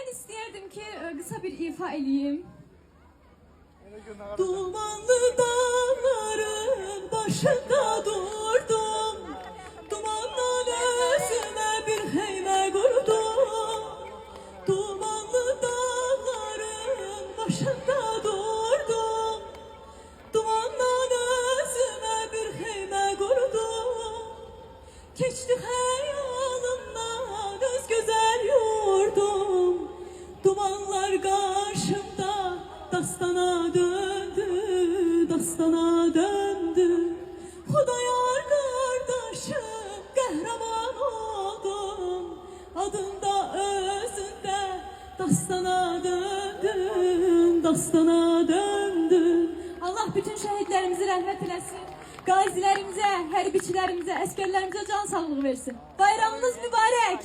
Ben istəyərdim ki, qısa bir ifa eləyim. Dumanlı dağların başında durdum. Dumandan özüme bir heyme kurdum. Dumanlı dağların başında durdum. Dumandan özüme bir heyme kurdum. Keçti hayalımdan öz güzel yurdum. Dumanlar karşımda dastana döndü, dastana döndü. Xudayar kardeşim kahraman oldum. Adında özünde dastana döndüm, dastana döndüm. Allah bütün şəhidlərimizi rəhmət eləsin. Qazilərimizə, hərbiçilərimizə, əskərlərimizə can sağlığı versin. Bayramınız mübarək.